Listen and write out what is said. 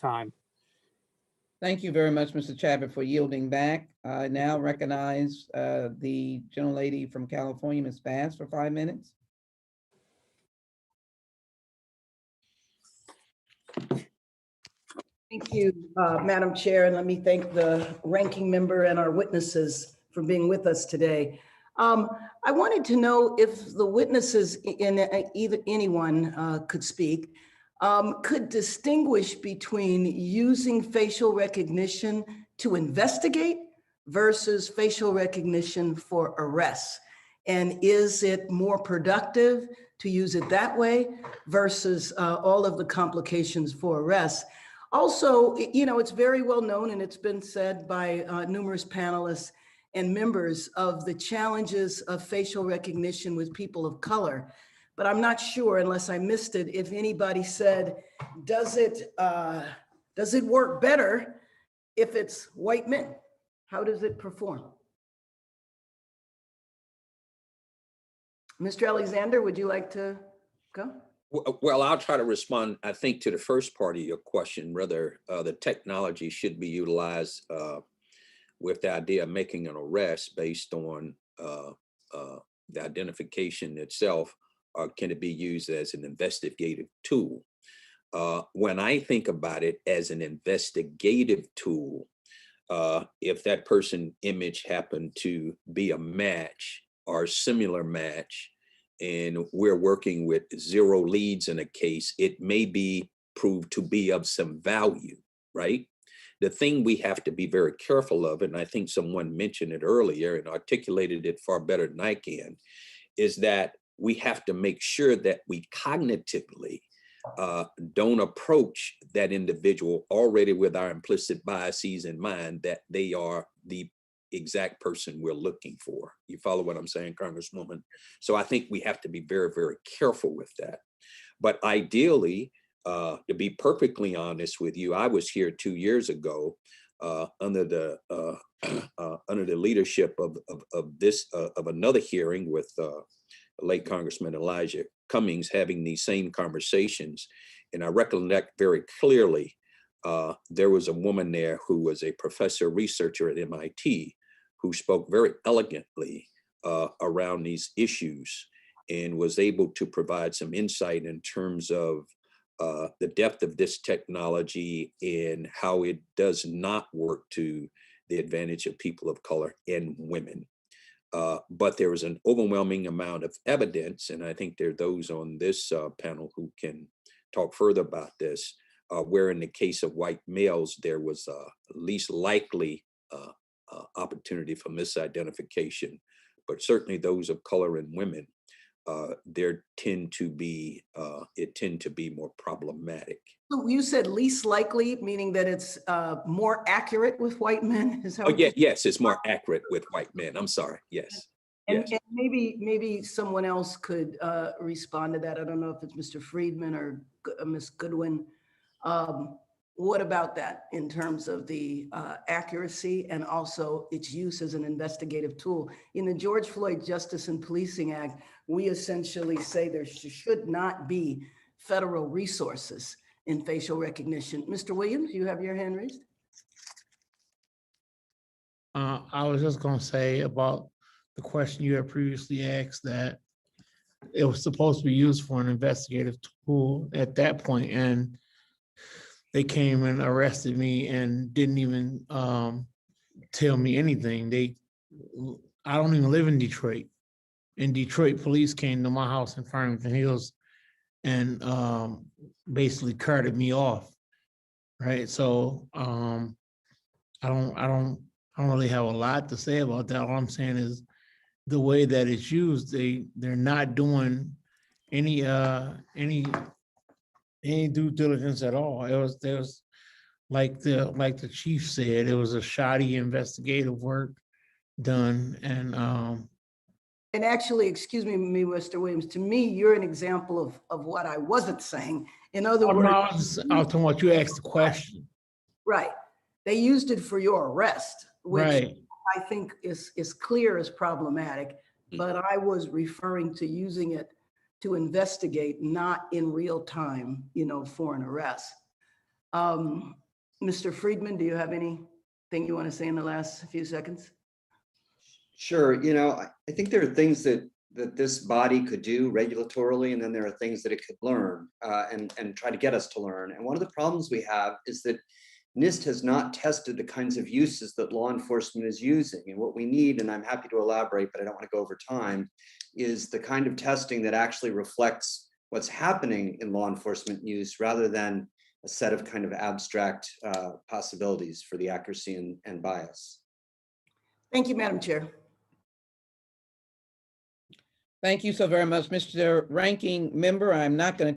time. Thank you very much, Mr. Chapman, for yielding back. I now recognize the gentlelady from California, Ms. Bass, for 5 minutes. Thank you, Madam Chair, and let me thank the ranking member and our witnesses for being with us today. I wanted to know if the witnesses, either anyone could speak, could distinguish between using facial recognition to investigate versus facial recognition for arrests. And is it more productive to use it that way versus all of the complications for arrests? Also, you know, it's very well known, and it's been said by numerous panelists and members of the challenges of facial recognition with people of color. But I'm not sure, unless I missed it, if anybody said, does it work better if it's white men? How does it perform? Mr. Alexander, would you like to go? Well, I'll try to respond, I think, to the first part of your question, whether the technology should be utilized with the idea of making an arrest based on the identification itself, or can it be used as an investigative tool? When I think about it as an investigative tool, if that person image happened to be a match or a similar match, and we're working with 0 leads in a case, it may be proved to be of some value, right? The thing we have to be very careful of, and I think someone mentioned it earlier and articulated it far better than I can, is that we have to make sure that we cognitively don't approach that individual already with our implicit biases in mind that they are the exact person we're looking for. You follow what I'm saying, Congresswoman? So I think we have to be very, very careful with that. But ideally, to be perfectly honest with you, I was here 2 years ago under the leadership of another hearing with late Congressman Elijah Cummings, having these same conversations. And I recollect very clearly, there was a woman there who was a professor researcher at MIT who spoke very elegantly around these issues and was able to provide some insight in terms of the depth of this technology and how it does not work to the advantage of people of color and women. But there was an overwhelming amount of evidence, and I think there are those on this panel who can talk further about this, where in the case of white males, there was least likely opportunity for misidentification, but certainly those of color and women, it tend to be more problematic. So you said least likely, meaning that it's more accurate with white men? Is that Yes, it's more accurate with white men. I'm sorry. Yes. And maybe someone else could respond to that. I don't know if it's Mr. Friedman or Ms. Goodwin. What about that in terms of the accuracy and also its use as an investigative tool? In the George Floyd Justice and Policing Act, we essentially say there should not be federal resources in facial recognition. Mr. Williams, you have your hand raised. I was just going to say about the question you had previously asked, that it was supposed to be used for an investigative tool at that point, and they came and arrested me and didn't even tell me anything. I don't even live in Detroit. In Detroit, police came to my house in Farmington Hills and basically carted me off. Right. So I don't really have a lot to say about that. All I'm saying is the way that it's used, they're not doing any due diligence at all. There was like the chief said, it was a shoddy investigative work done. And actually, excuse me, Mr. Williams, to me, you're an example of what I wasn't saying. In other words, I was talking about you asked the question. Right. They used it for your arrest, which right. I think is clear as problematic, but I was referring to using it to investigate, not in real time, for an arrest. Mr. Friedman, do you have anything you want to say in the last few seconds? Sure. I think there are things that this body could do regulatorily, and then there are things that it could learn and try to get us to learn. And one of the problems we have is that NIST has not tested the kinds of uses that law enforcement is using. And what we need, and I'm happy to elaborate, but I don't want to go over time, is the kind of testing that actually reflects what's happening in law enforcement use rather than a set of kind of abstract possibilities for the accuracy and bias. Thank you, Madam Chair. Thank you so very much, Mr. Ranking Member. I'm not going to